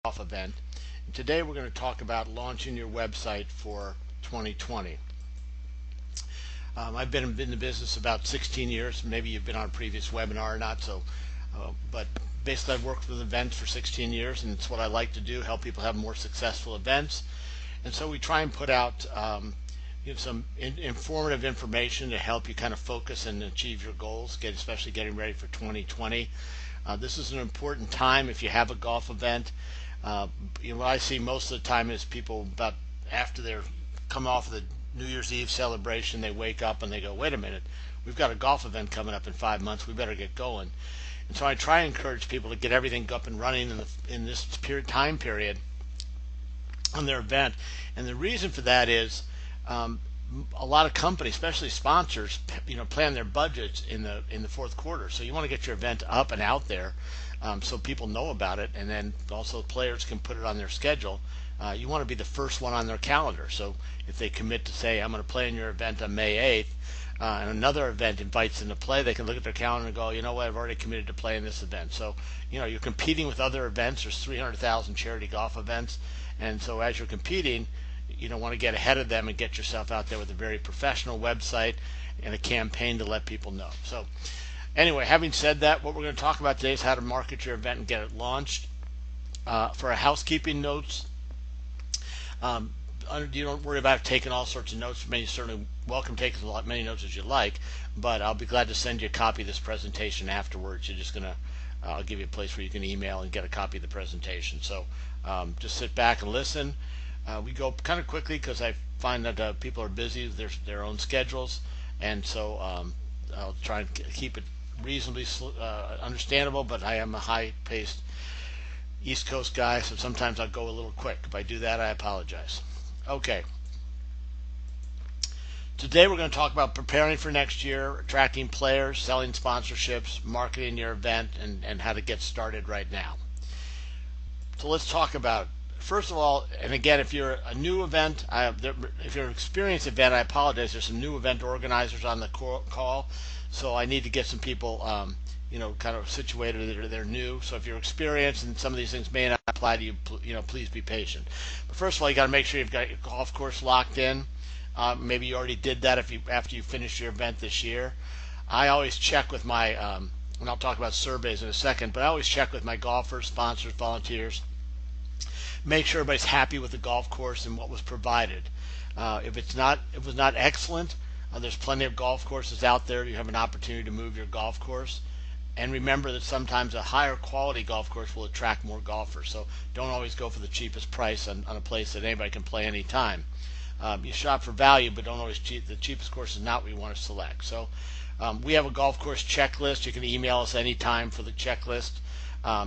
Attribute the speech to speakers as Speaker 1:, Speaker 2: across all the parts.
Speaker 1: Golf event. And today we're going to talk about launching your website for 2020. I've been in the business about 16 years. Maybe you've been on a previous webinar or not, but basically I've worked with events for 16 years, and it's what I like to do, help people have more successful events. And so we try and put out some informative information to help you kind of focus and achieve your goals, especially getting ready for 2020. This is an important time if you have a golf event. What I see most of the time is people about after they're come off of the New Year's Eve celebration, they wake up and they go, wait a minute, we've got a golf event coming up in 5 months, we better get going. And so I try and encourage people to get everything up and running in this time period on their event. And the reason for that is a lot of companies, especially sponsors, plan their budgets in the fourth quarter. So you want to get your event up and out there so people know about it, and then also players can put it on their schedule. You want to be the first one on their calendar. So if they commit to say, I'm going to play in your event on May 8th, and another event invites them to play, they can look at their calendar and go, you know what, I've already committed to play in this event. So you're competing with other events. There's 300,000 charity golf events, and so as you're competing, you don't want to get ahead of them and get yourself out there with a very professional website and a campaign to let people know. So anyway, having said that, what we're going to talk about today is how to market your event and get it launched. For our housekeeping notes, you don't worry about taking all sorts of notes. You're certainly welcome to take as many notes as you like, but I'll be glad to send you a copy of this presentation afterwards. You're just going to I'll give you a place where you can email and get a copy of the presentation. So just sit back and listen. We go kind of quickly because I find that people are busy with their own schedules, and so I'll try and keep it reasonably understandable, but I am a high-paced East Coast guy, so sometimes I'll go a little quick. If I do that, I apologize. Okay. Today we're going to talk about preparing for next year, attracting players, selling sponsorships, marketing your event, and how to get started right now. So let's talk about it. First of all, and again, if you're a new event, if you're an experienced event, I apologize. There's some new event organizers on the call, so I need to get some people, kind of situated. They're new. So if you're experienced and some of these things may not apply to you, please be patient. But first of all, you got to make sure you've got your golf course locked in. Maybe you already did that after you finished your event this year. I always check with my, and I'll talk about surveys in a second, but I always check with my golfers, sponsors, volunteers. Make sure everybody's happy with the golf course and what was provided. If it was not excellent, there's plenty of golf courses out there. You have an opportunity to move your golf course. And remember that sometimes a higher quality golf course will attract more golfers. So don't always go for the cheapest price on a place that anybody can play anytime. You shop for value, but don't always cheat. The cheapest course is not what you want to select. So we have a golf course checklist. You can email us anytime for the checklist. Or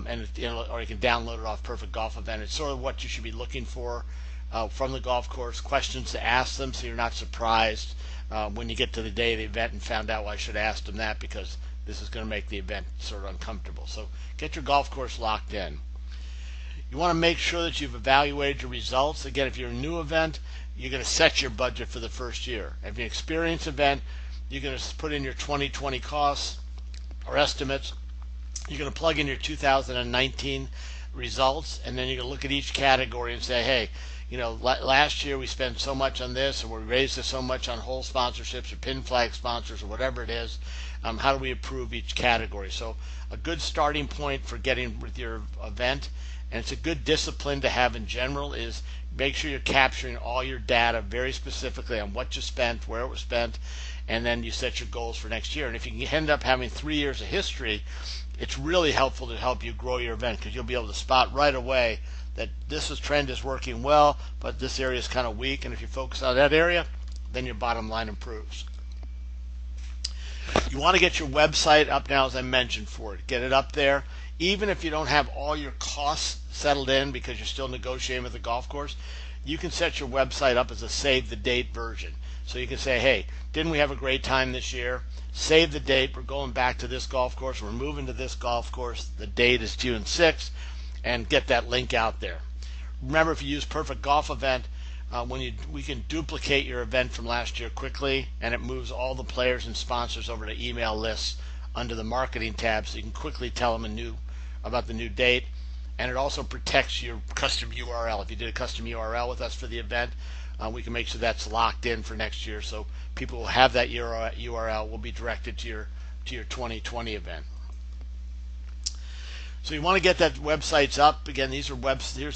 Speaker 1: you can download it off Perfect Golf Event. It's sort of what you should be looking for from the golf course, questions to ask them so you're not surprised when you get to the day of the event and found out, well, I should have asked them that because this is going to make the event sort of uncomfortable. So get your golf course locked in. You want to make sure that you've evaluated your results. Again, if you're a new event, you're going to set your budget for the first year. If you're an experienced event, you're going to put in your 2020 costs or estimates. You're going to plug in your 2019 results, and then you're going to look at each category and say, hey, last year we spent so much on this, or we raised this so much on hole sponsorships or pin flag sponsors or whatever it is. How do we improve each category? So a good starting point for getting with your event, and it's a good discipline to have in general, is make sure you're capturing all your data very specifically on what you spent, where it was spent, and then you set your goals for next year. And if you end up having 3 years of history, it's really helpful to help you grow your event because you'll be able to spot right away that this trend is working well, but this area is kind of weak. And if you focus on that area, then your bottom line improves. You want to get your website up now, as I mentioned, for it. Get it up there. Even if you don't have all your costs settled in because you're still negotiating with the golf course, you can set your website up as a save the date version. So you can say, hey, didn't we have a great time this year? Save the date. We're going back to this golf course. We're moving to this golf course. The date is June 6th, and get that link out there. Remember, if you use Perfect Golf Event, we can duplicate your event from last year quickly, and it moves all the players and sponsors over to email lists under the marketing tab, so you can quickly tell them about the new date, and it also protects your custom URL. If you did a custom URL with us for the event, we can make sure that's locked in for next year, so people will have that URL will be directed to your 2020 event. So you want to get that websites up. Again, here's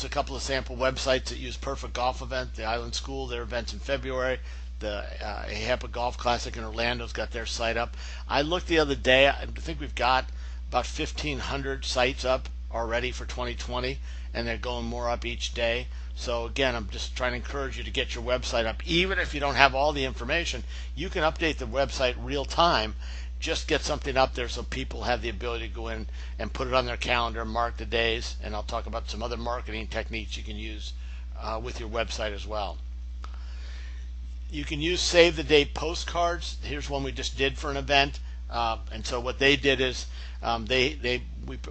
Speaker 1: a couple of sample websites that use Perfect Golf Event. The Island School, their events in February. The AHEPA Golf Classic in Orlando's got their site up. I looked the other day. I think we've got about 1,500 sites up already for 2020, and they're going more up each day. So again, I'm just trying to encourage you to get your website up. Even if you don't have all the information, you can update the website real time. Just get something up there so people have the ability to go in and put it on their calendar, mark the days, and I'll talk about some other marketing techniques you can use with your website as well. You can use save the date postcards. Here's one we just did for an event, and so what they did is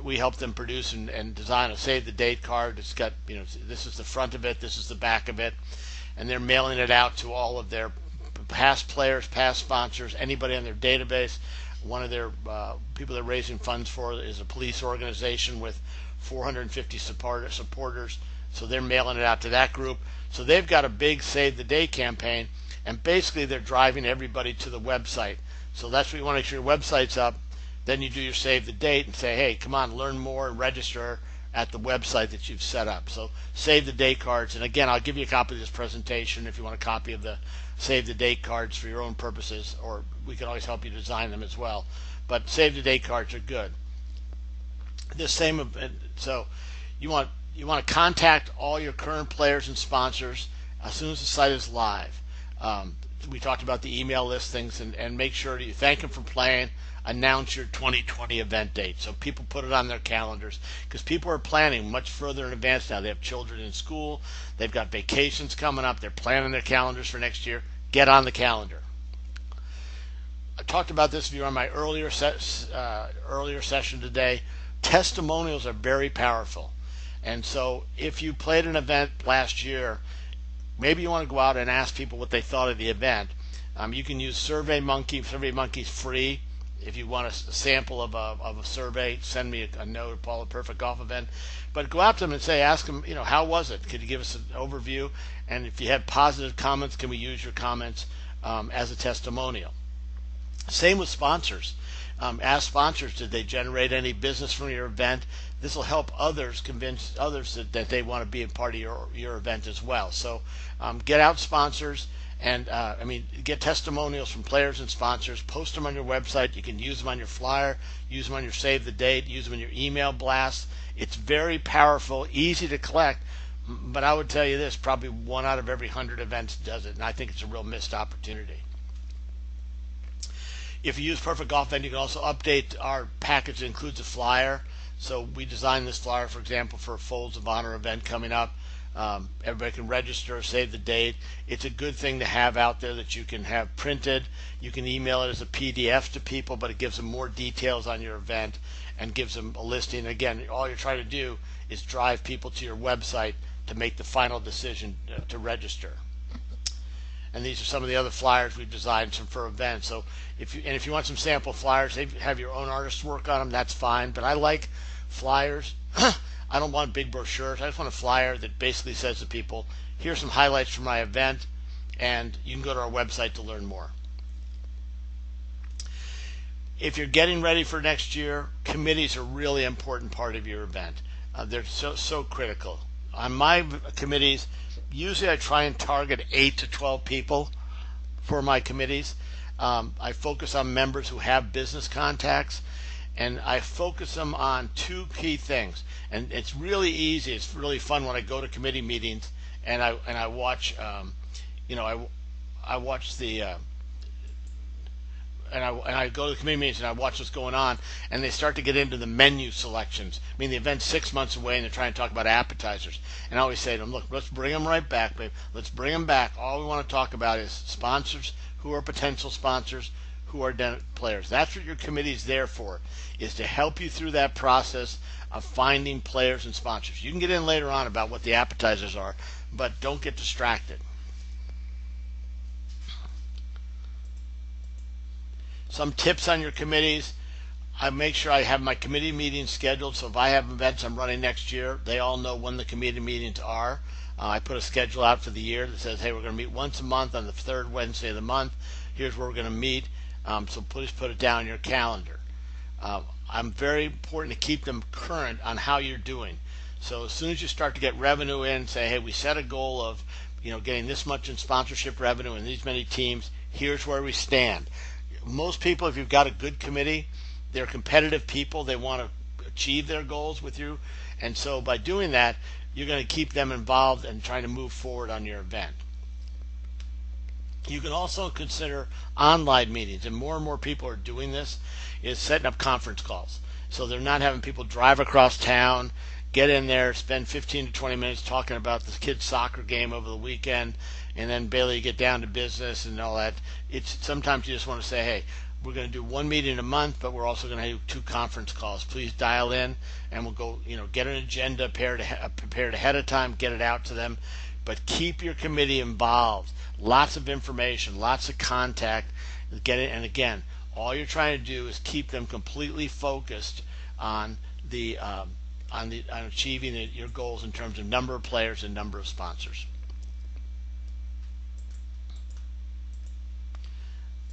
Speaker 1: we helped them produce and design a save the date card. It's got, this is the front of it, this is the back of it, and they're mailing it out to all of their past players, past sponsors, anybody on their database. One of their people they're raising funds for is a police organization with 450 supporters, so they're mailing it out to that group. So they've got a big save the date campaign, and basically they're driving everybody to the website. So that's what you want to make sure your website's up. Then you do your save the date and say, hey, come on, learn more and register at the website that you've set up. So save the date cards, and again, I'll give you a copy of this presentation if you want a copy of the save the date cards for your own purposes, or we can always help you design them as well. But save the date cards are good. This same event, so you want to contact all your current players and sponsors as soon as the site is live. We talked about the email listings, and make sure that you thank them for playing. Announce your 2020 event date so people put it on their calendars, because people are planning much further in advance now. They have children in school, they've got vacations coming up, they're planning their calendars for next year. Get on the calendar. I talked about this if you were on my earlier session today. Testimonials are very powerful, and so if you played an event last year, maybe you want to go out and ask people what they thought of the event. You can use SurveyMonkey. SurveyMonkey's free. If you want a sample of a survey, send me a note, Paul, at Perfect Golf Event. But go out to them and ask them, how was it? Could you give us an overview? And if you had positive comments, can we use your comments as a testimonial? Same with sponsors. Ask sponsors, did they generate any business from your event? This will help others convince others that they want to be a part of your event as well. So get out sponsors. And get testimonials from players and sponsors, post them on your website. You can use them on your flyer, use them on your save the date, use them in your email blasts. It's very powerful, easy to collect, but I would tell you this, probably 1 out of every 100 events does it, and I think it's a real missed opportunity. If you use Perfect Golf Event, you can also update our package that includes a flyer. So we designed this flyer, for example, for a Folds of Honor event coming up. Everybody can register, save the date. It's a good thing to have out there that you can have printed. You can email it as a PDF to people, but it gives them more details on your event and gives them a listing. Again, all you're trying to do is drive people to your website to make the final decision to register. And these are some of the other flyers we've designed for events. So if you want some sample flyers, have your own artists work on them, that's fine. But I like flyers. I don't want big brochures. I just want a flyer that basically says to people, here's some highlights from my event, and you can go to our website to learn more. If you're getting ready for next year, committees are a really important part of your event. They're so critical. On my committees, usually I try and target 8 to 12 people for my committees. I focus on members who have business contacts, and I focus them on 2 key things. And it's really easy. It's really fun when I go to committee meetings and I watch, I watch the and I go to the committee meetings and I watch what's going on, and they start to get into the menu selections. I mean, the event's 6 months away, and they're trying to talk about appetizers. And I always say to them, look, let's bring them right back, babe. Let's bring them back. All we want to talk about is sponsors, who are potential sponsors, who are players. That's what your committee is there for, is to help you through that process of finding players and sponsors. You can get in later on about what the appetizers are, but don't get distracted. Some tips on your committees. I make sure I have my committee meetings scheduled. So if I have events I'm running next year, they all know when the committee meetings are. I put a schedule out for the year that says, hey, we're going to meet once a month on the third Wednesday of the month. Here's where we're going to meet. So please put it down in your calendar. I'm very important to keep them current on how you're doing. So as soon as you start to get revenue in, say, hey, we set a goal of, getting this much in sponsorship revenue and these many teams. Here's where we stand. Most people, if you've got a good committee, they're competitive people. They want to achieve their goals with you. And so by doing that, you're going to keep them involved and trying to move forward on your event. You can also consider online meetings, and more people are doing this, is setting up conference calls. So they're not having people drive across town, get in there, spend 15 to 20 minutes talking about this kid's soccer game over the weekend, and then barely get down to business and all that. Sometimes you just want to say, hey, we're going to do one meeting a month, but we're also going to do 2 conference calls. Please dial in, and we'll go, get an agenda prepared ahead of time, get it out to them. But keep your committee involved. Lots of information, lots of contact. Get it, and again, all you're trying to do is keep them completely focused on achieving your goals in terms of number of players and number of sponsors.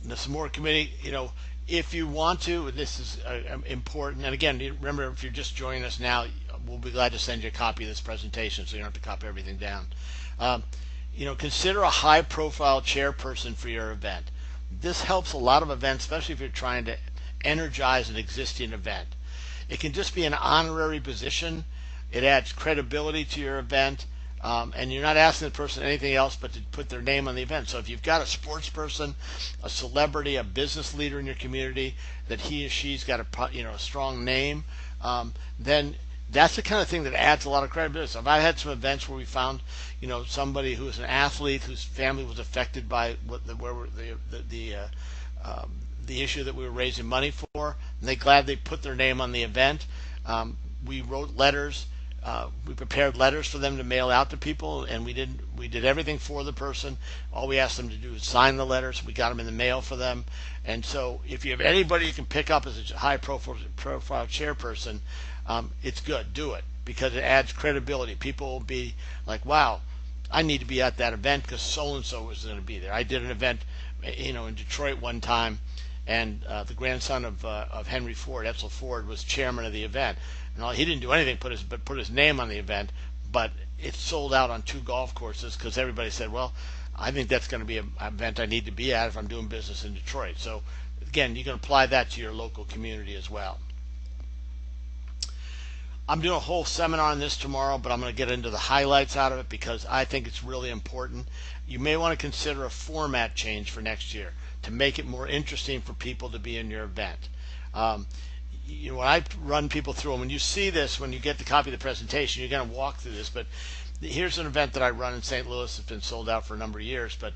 Speaker 1: Now, some more committee, if you want to, this is important. And again, remember, if you're just joining us now, we'll be glad to send you a copy of this presentation so you don't have to copy everything down. Consider a high-profile chairperson for your event. This helps a lot of events, especially if you're trying to energize an existing event. It can just be an honorary position. It adds credibility to your event, and you're not asking the person anything else but to put their name on the event. So if you've got a sports person, a celebrity, a business leader in your community that he or she's got a strong name, then that's the kind of thing that adds a lot of credibility. So I've had some events where we found, somebody who was an athlete whose family was affected by the issue that we were raising money for, and they gladly put their name on the event. We wrote letters. We prepared letters for them to mail out to people, and we did everything for the person. All we asked them to do is sign the letters. We got them in the mail for them. And so if you have anybody you can pick up as a high profile chairperson, it's good. Do it, because it adds credibility. People will be like, wow, I need to be at that event because so-and-so was going to be there. I did an event in Detroit one time, and the grandson of Henry Ford, Edsel Ford, was chairman of the event. And he didn't do anything but put his name on the event, but it sold out on 2 golf courses because everybody said, well, I think that's going to be an event I need to be at if I'm doing business in Detroit. So again, you can apply that to your local community as well. I'm doing a whole seminar on this tomorrow, but I'm going to get into the highlights out of it because I think it's really important. You may want to consider a format change for next year to make it more interesting for people to be in your event. When I run people through them, when you see this, when you get the copy of the presentation, you're going to walk through this. But here's an event that I run in St. Louis. It's been sold out for a number of years. But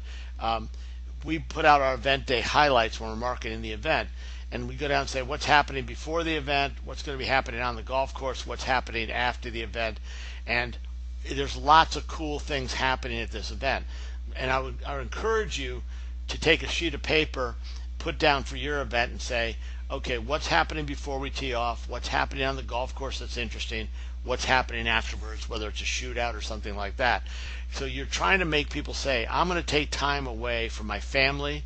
Speaker 1: we put out our event day highlights when we're marketing the event. And we go down and say what's happening before the event, what's going to be happening on the golf course, what's happening after the event. And there's lots of cool things happening at this event. And I would encourage you to take a sheet of paper, put down for your event and say, okay, what's happening before we tee off, what's happening on the golf course that's interesting, what's happening afterwards, whether it's a shootout or something like that. So you're trying to make people say, I'm going to take time away from my family,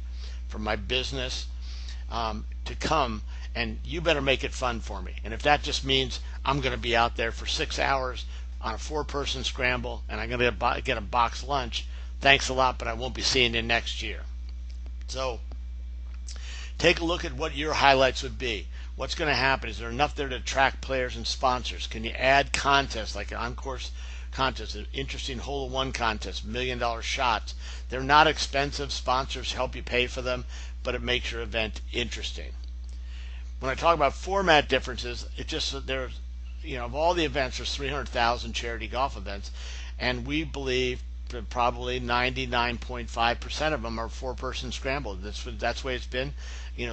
Speaker 1: from my business, to come, and you better make it fun for me. And if that just means I'm going to be out there for 6 hours on a 4-person scramble and I'm going to get a box lunch, thanks a lot, but I won't be seeing you next year. So take a look at what your highlights would be. What's going to happen? Is there enough there to attract players and sponsors? Can you add contests like an on-course contest, an interesting hole-in-one contest, $1 million shots? They're not expensive. Sponsors help you pay for them, but it makes your event interesting. When I talk about format differences, it's just that there's, of all the events, there's 300,000 charity golf events, and we believe that probably 99.5% of them are 4-person scramble. That's the way it's been,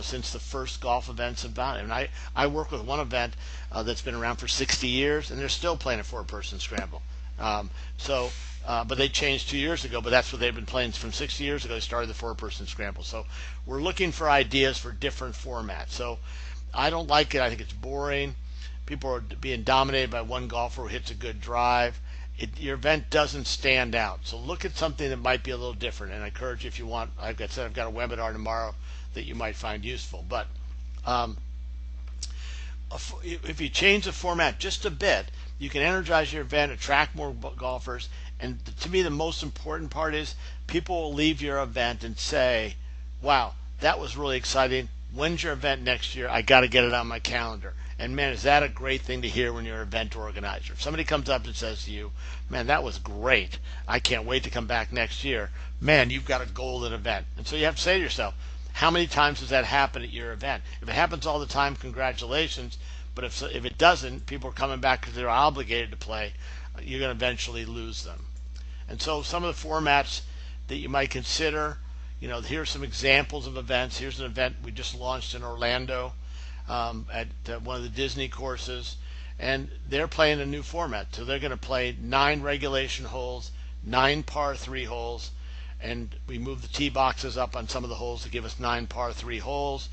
Speaker 1: since the first golf events have been. And I work with one event that's been around for 60 years, and they're still playing a 4-person scramble. But they changed 2 years ago, but that's what they've been playing from 60 years ago. They started the 4-person scramble. So we're looking for ideas for different formats. So I don't like it. I think it's boring. People are being dominated by one golfer who hits a good drive. Your event doesn't stand out. So look at something that might be a little different. And I encourage you, if you want, like I said, I've got a webinar tomorrow that you might find useful. But um, if you change the format just a bit, you can energize your event, attract more golfers. And to me, the most important part is people will leave your event and say, wow, that was really exciting. When's your event next year? I got to get it on my calendar. And man, is that a great thing to hear when you're an event organizer? If somebody comes up and says to you, man, that was great. I can't wait to come back next year. Man, you've got a golden event. And so you have to say to yourself, how many times does that happen at your event? If it happens all the time, congratulations. But if it doesn't, people are coming back because they're obligated to play. You're going to eventually lose them. And so some of the formats that you might consider, here's some examples of events. Here's an event we just launched in Orlando at one of the Disney courses, and they're playing a new format. So they're going to play 9 regulation holes, 9 par 3 holes, and we move the tee boxes up on some of the holes to give us 9 par 3 holes.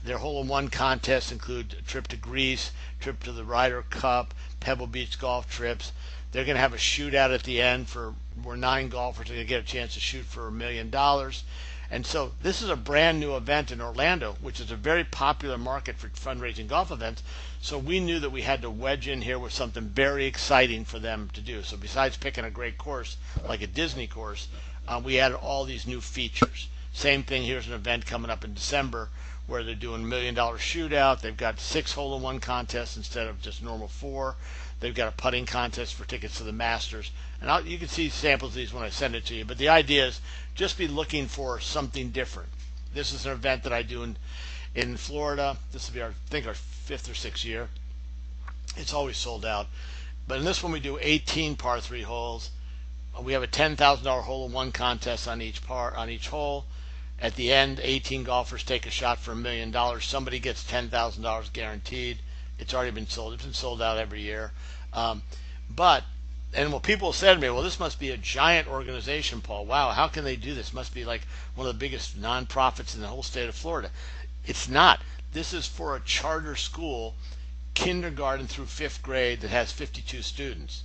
Speaker 1: Their hole-in-one contests include a trip to Greece, trip to the Ryder Cup, Pebble Beach golf trips. They're going to have a shootout at the end where 9 golfers are going to get a chance to shoot for $1 million. And so this is a brand new event in Orlando, which is a very popular market for fundraising golf events. So we knew that we had to wedge in here with something very exciting for them to do. So besides picking a great course like a Disney course, we added all these new features. Same thing, here's an event coming up in December where they're doing $1 million shootout. They've got 6 hole-in-one contests instead of just normal 4. They've got a putting contest for tickets to the Masters. And you can see samples of these when I send it to you. But the idea is just be looking for something different. This is an event that I do in Florida. This will be, I think, our 5th or 6th year. It's always sold out. But in this one, we do 18 par 3 holes. We have a $10,000 hole-in-one contest on each hole. At the end, 18 golfers take a shot for $1 million. Somebody gets $10,000 guaranteed. It's already been sold. It's been sold out every year. And what people said to me, well, this must be a giant organization, Paul. Wow, how can they do this? Must be like one of the biggest nonprofits in the whole state of Florida. It's not. This is for a charter school, kindergarten through 5th grade, that has 52 students.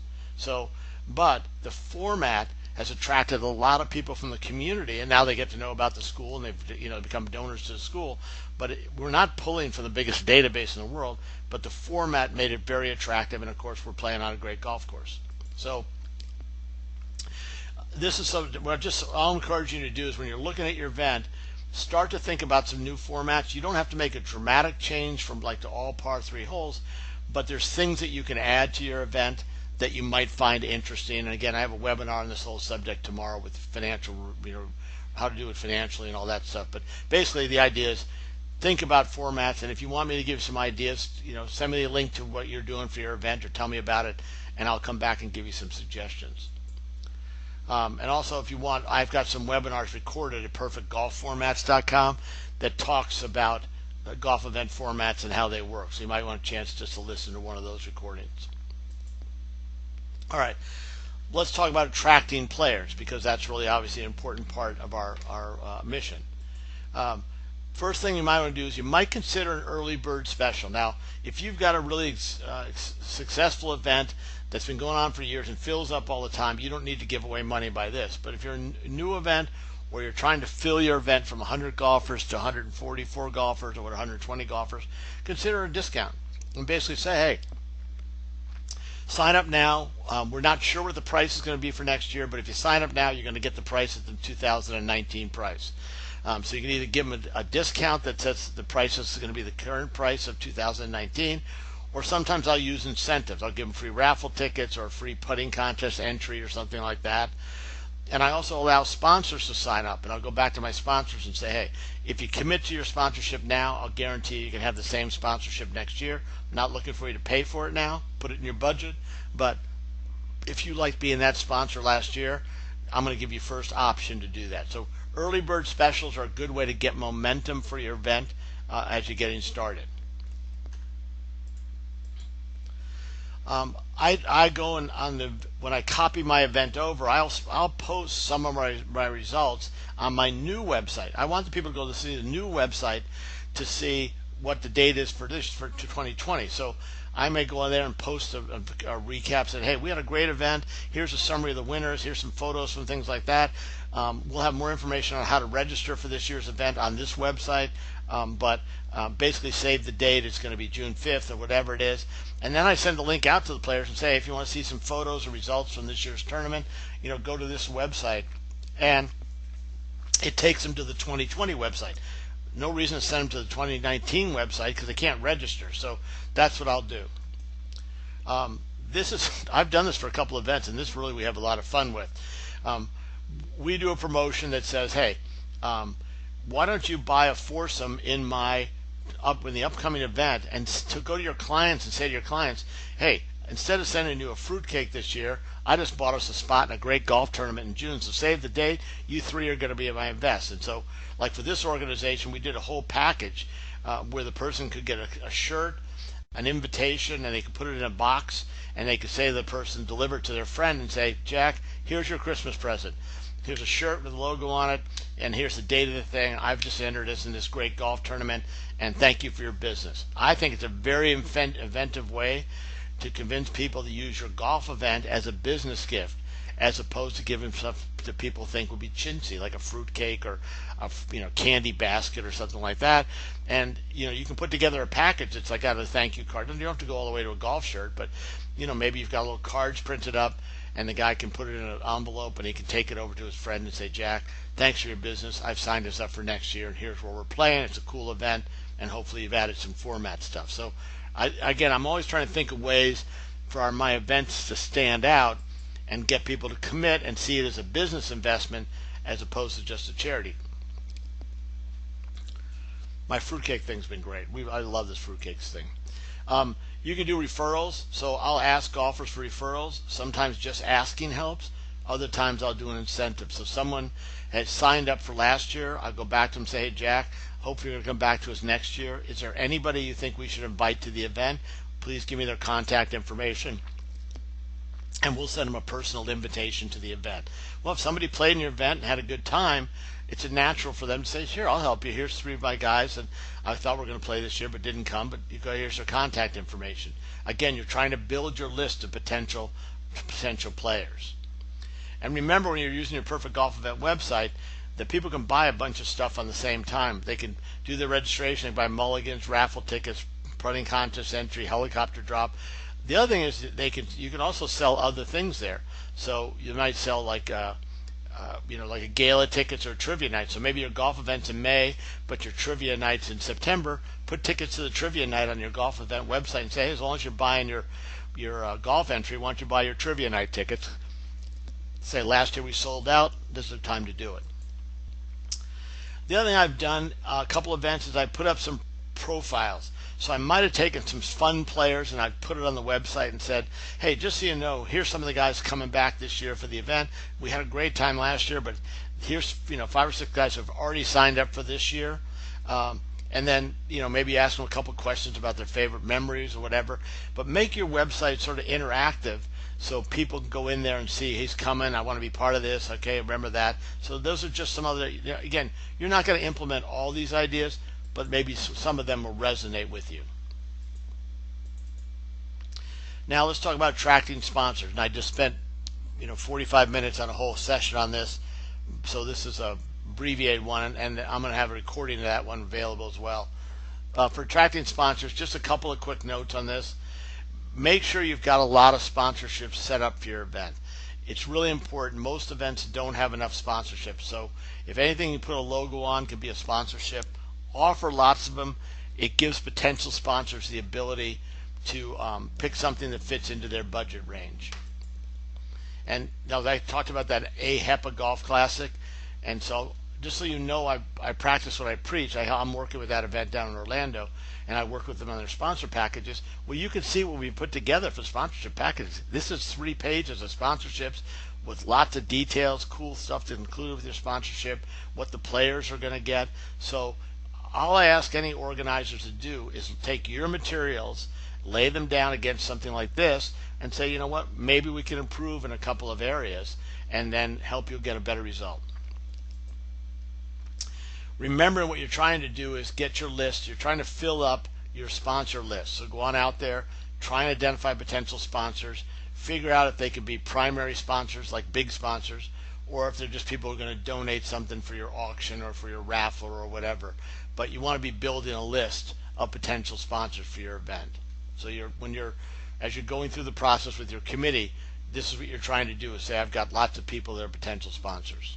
Speaker 1: But the format has attracted a lot of people from the community, and now they get to know about the school, and they've become donors to the school. But we're not pulling from the biggest database in the world, but the format made it very attractive, and of course we're playing on a great golf course. So this is something what I'll encourage you to do is when you're looking at your event, start to think about some new formats. You don't have to make a dramatic change from to all par 3 holes, but there's things that you can add to your event that you might find interesting. And again, I have a webinar on this whole subject tomorrow with financial, how to do it financially and all that stuff. But basically the idea is think about formats, and if you want me to give some ideas, send me a link to what you're doing for your event or tell me about it, and I'll come back and give you some suggestions. And also, if you want, I've got some webinars recorded at perfectgolfformats.com that talks about golf event formats and how they work. So you might want a chance just to listen to one of those recordings. All right, let's talk about attracting players, because that's really obviously an important part of our mission. First thing you might want to do is you might consider an early bird special. Now, if you've got a really successful event that's been going on for years and fills up all the time, you don't need to give away money by this. But if you're a new event where you're trying to fill your event from 100 golfers to 144 golfers or 120 golfers, consider a discount and basically say, hey, sign up now. We're not sure what the price is going to be for next year, but if you sign up now, you're going to get the price at the 2019 price. So you can either give them a discount that says the price is going to be the current price of 2019, or sometimes I'll use incentives. I'll give them free raffle tickets or a free putting contest entry or something like that. And I also allow sponsors to sign up, and I'll go back to my sponsors and say, hey, if you commit to your sponsorship now, I'll guarantee you can have the same sponsorship next year. I'm not looking for you to pay for it now, put it in your budget, but if you like being that sponsor last year, I'm going to give you first option to do that. So early bird specials are a good way to get momentum for your event as you're getting started. I go when I copy my event over, I'll post some of my results on my new website. I want the people to go to see the new website to see what the date is for 2020. So I may go in there and post a recap, saying, hey, we had a great event. Here's a summary of the winners. Here's some photos from things like that. We'll have more information on how to register for this year's event on this website. But basically save the date. It's going to be June 5th or whatever it is. And then I send the link out to the players and say, if you want to see some photos or results from this year's tournament, go to this website. And it takes them to the 2020 website. No reason to send them to the 2019 website because they can't register. So that's what I'll do. I've done this for a couple of events, and this really we have a lot of fun with. We do a promotion that says, hey, why don't you buy a foursome in the upcoming event, and to go to your clients and say to your clients, hey, instead of sending you a fruitcake this year, I just bought us a spot in a great golf tournament in June. So save the date. You three are going to be at my invest. And so, like for this organization, we did a whole package where the person could get a shirt, an invitation, and they could put it in a box, and they could say to the person, deliver it to their friend and say, Jack, here's your Christmas present. Here's a shirt with a logo on it, and here's the date of the thing. I've just entered this in this great golf tournament, and thank you for your business. I think it's a very inventive way to convince people to use your golf event as a business gift, as opposed to giving stuff that people think would be chintzy, like a fruit cake or a candy basket or something like that. And you can put together a package that's like a thank you card. And you don't have to go all the way to a golf shirt, but maybe you've got little cards printed up, and the guy can put it in an envelope and he can take it over to his friend and say, Jack, thanks for your business. I've signed this up for next year, and here's where we're playing. It's a cool event, and hopefully you've added some format stuff. So I'm always trying to think of ways for my events to stand out and get people to commit and see it as a business investment as opposed to just a charity. My fruitcake thing's been great. I love this fruitcakes thing. You can do referrals, so I'll ask golfers for referrals. Sometimes just asking helps. Other times I'll do an incentive. So someone has signed up for last year, I'll go back to them and say, hey, Jack, hopefully you're going to come back to us next year. Is there anybody you think we should invite to the event? Please give me their contact information, and we'll send them a personal invitation to the event. Well, if somebody played in your event and had a good time, it's natural for them to say, sure, I'll help you. Here's 3 of my guys, and I thought we were going to play this year but didn't come, but here's their contact information. Again, you're trying to build your list of potential players. And remember, when you're using your Perfect Golf Event website, that people can buy a bunch of stuff on the same time. They can do their registration, they can buy mulligans, raffle tickets, putting contest entry, helicopter drop. The other thing is that you can also sell other things there. So you might sell like a gala tickets or a trivia night. So maybe your golf event's in May, but your trivia night's in September. Put tickets to the trivia night on your golf event website and say, hey, as long as you're buying your golf entry, why don't you buy your trivia night tickets? Say, last year we sold out. This is the time to do it. The other thing I've done a couple events is I put up some profiles. So I might have taken some fun players and I put it on the website and said, hey, just so you know, here's some of the guys coming back this year for the event. We had a great time last year, but here's 5 or 6 guys who have already signed up for this year. And then maybe ask them a couple questions about their favorite memories or whatever. But make your website sort of interactive so people can go in there and see, he's coming, I want to be part of this, okay, remember that. So those are just some other, again, you're not going to implement all these ideas, but maybe some of them will resonate with you. Now let's talk about attracting sponsors. And I just spent 45 minutes on a whole session on this, so this is a abbreviated one, and I'm going to have a recording of that one available as well. For attracting sponsors, just a couple of quick notes on this. Make sure you've got a lot of sponsorships set up for your event. It's really important. Most events don't have enough sponsorships, so if anything you put a logo on could be a sponsorship. Offer lots of them. It gives potential sponsors the ability to pick something that fits into their budget range. And now I talked about that HEPA Golf Classic, and so just so you know, I practice what I preach. I'm working with that event down in Orlando, and I work with them on their sponsor packages. Well, you can see what we put together for sponsorship packages. This is 3 pages of sponsorships with lots of details, cool stuff to include with your sponsorship, what the players are going to get. So all I ask any organizers to do is take your materials, lay them down against something like this, and say, you know what, maybe we can improve in a couple of areas, and then help you get a better result. Remember, what you're trying to do is get your list. You're trying to fill up your sponsor list. So go on out there, try and identify potential sponsors, figure out if they could be primary sponsors, like big sponsors, or if they're just people who are going to donate something for your auction or for your raffle or whatever. But you want to be building a list of potential sponsors for your event. So as you're going through the process with your committee, this is what you're trying to do, is say, I've got lots of people that are potential sponsors.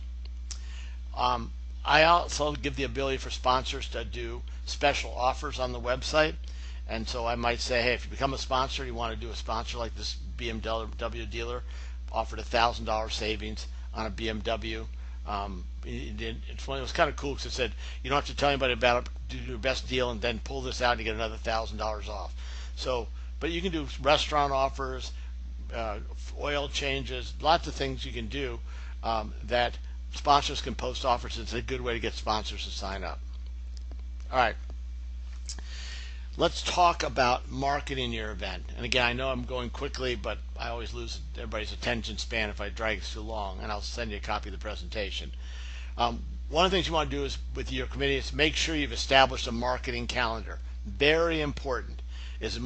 Speaker 1: I also give the ability for sponsors to do special offers on the website. And so I might say, hey, if you become a sponsor, you want to do a sponsor like this BMW dealer offered $1,000 savings on a BMW. It was kind of cool because it said you don't have to tell anybody about it, do your best deal, and then pull this out and you get another $1,000 off. So, but you can do restaurant offers, oil changes, lots of things you can do that sponsors can post offers. It's a good way to get sponsors to sign up. All right. Let's talk about marketing your event. And again, I know I'm going quickly, but I always lose everybody's attention span if I drag it too long, and I'll send you a copy of the presentation. One of the things you want to do is with your committee is make sure you've established a marketing calendar. Very important. Is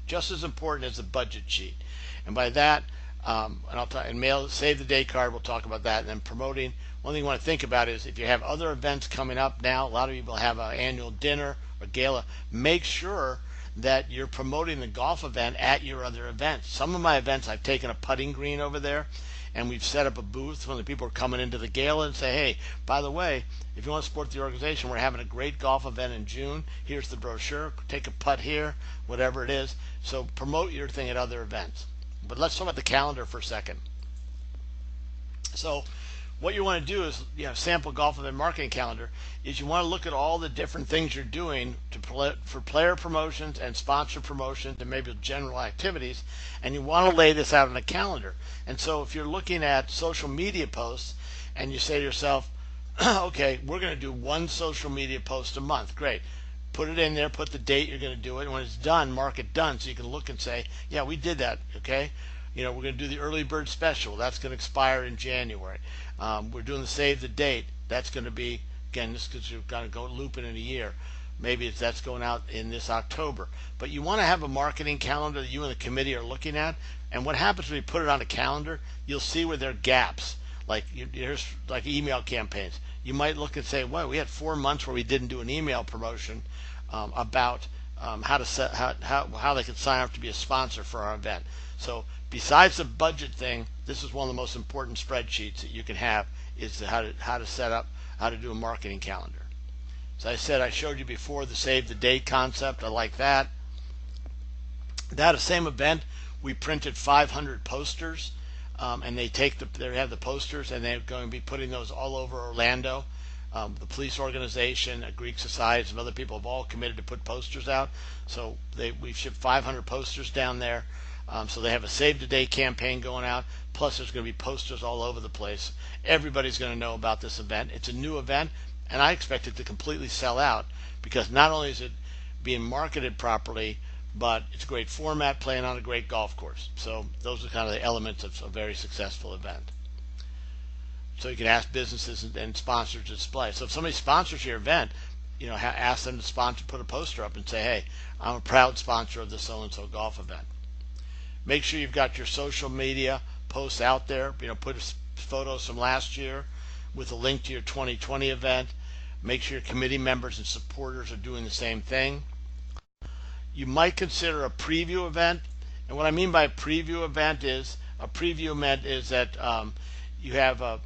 Speaker 1: just as important as the budget sheet. And by that, save the day card. We'll talk about that. And then promoting. One thing you want to think about is if you have other events coming up now. A lot of people have an annual dinner or gala. Make sure that you're promoting the golf event at your other events. Some of my events, I've taken a putting green over there, and we've set up a booth when the people are coming into the gala and say, hey, by the way, if you want to support the organization, we're having a great golf event in June. Here's the brochure. Take a putt here, whatever it is. So promote your thing at other events. But let's talk about the calendar for a second. So what you want to do is, sample golf event marketing calendar is you want to look at all the different things you're doing for player promotions and sponsor promotions and maybe general activities, and you want to lay this out on a calendar. And so if you're looking at social media posts and you say to yourself, okay, we're going to do one social media post a month, great. Put it in there, put the date you're going to do it, and when it's done, mark it done so you can look and say, yeah, we did that, okay? We're going to do the early bird special. That's going to expire in January. We're doing the save the date. That's going to be, again, this because you've got to go looping in a year. Maybe that's going out in this October. But you want to have a marketing calendar that you and the committee are looking at. And what happens when you put it on a calendar, you'll see where there are gaps. Here's like email campaigns. You might look and say, well, we had 4 months where we didn't do an email promotion about how they can sign up to be a sponsor for our event. So besides the budget thing, this is one of the most important spreadsheets that you can have, is how to set up, how to do a marketing calendar. So I said, I showed you before the save the date concept. I like that. That same event, we printed 500 posters, and they have the posters, and they're going to be putting those all over Orlando. The police organization, a Greek society, some other people have all committed to put posters out. So we've shipped 500 posters down there. So they have a save the date campaign going out. Plus there's going to be posters all over the place. Everybody's going to know about this event. It's a new event, and I expect it to completely sell out because not only is it being marketed properly, but it's a great format, playing on a great golf course. So those are kind of the elements of a very successful event. So you can ask businesses and sponsors to display. So if somebody sponsors your event, ask them to put a poster up and say, hey, I'm a proud sponsor of the so-and-so golf event. Make sure you've got your social media posts out there. Put photos from last year with a link to your 2020 event. Make sure your committee members and supporters are doing the same thing. You might consider a preview event. And what I mean by a preview event is that you have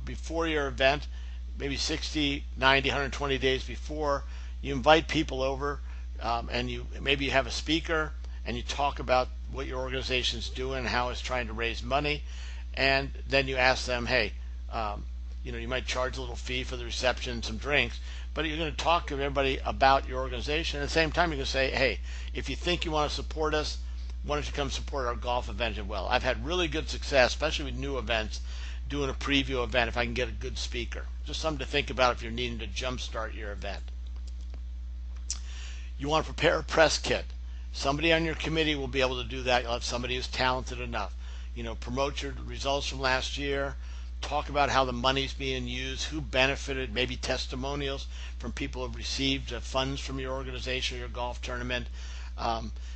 Speaker 1: before your event, maybe 60, 90, 120 days before, you invite people over, and maybe you have a speaker, and you talk about what your organization's doing and how it's trying to raise money, and then you ask them, hey, you might charge a little fee for the reception, some drinks, but you're going to talk to everybody about your organization. At the same time, you're going to say, hey, if you think you want to support us, why don't you come support our golf event as well? I've had really good success, especially with new events, doing a preview event if I can get a good speaker. Just something to think about if you're needing to jumpstart your event. You want to prepare a press kit. Somebody on your committee will be able to do that. You'll have somebody who's talented enough. Promote your results from last year. talk about how the money's being used, who benefited, maybe testimonials from people who have received funds from your organization or your golf tournament.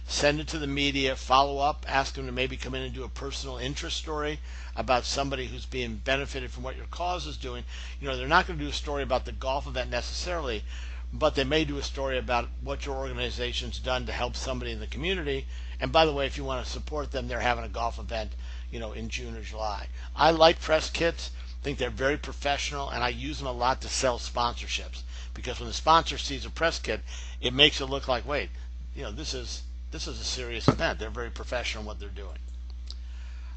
Speaker 1: Send it to the media, follow up, ask them to maybe come in and do a personal interest story about somebody who's being benefited from what your cause is doing. They're not going to do a story about the golf event necessarily, but they may do a story about what your organization's done to help somebody in the community. And by the way, if you want to support them, they're having a golf event, in June or July. I like press kits. I think they're very professional, and I use them a lot to sell sponsorships, because when the sponsor sees a press kit, it makes it look like, wait, this is a serious event. They're very professional in what they're doing.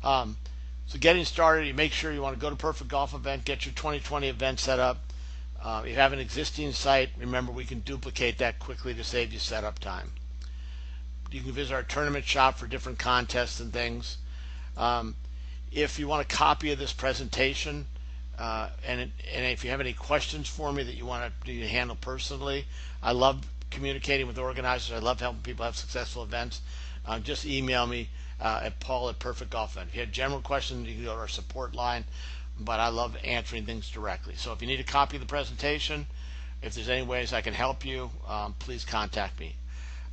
Speaker 1: So getting started, you make sure you want to go to Perfect Golf Event, get your 2020 event set up. If you have an existing site, remember we can duplicate that quickly to save you setup time. You can visit our tournament shop for different contests and things. If you want a copy of this presentation, and if you have any questions for me that you want to handle personally, I love communicating with organizers. I love helping people have successful events. Just email me at paul@perfectgolfevent. If you have general questions, you can go to our support line, but I love answering things directly. So if you need a copy of the presentation, if there's any ways I can help you, please contact me.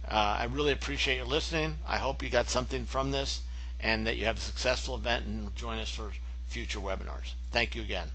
Speaker 1: I really appreciate your listening. I hope you got something from this and that you have a successful event, and join us for future webinars. Thank you again.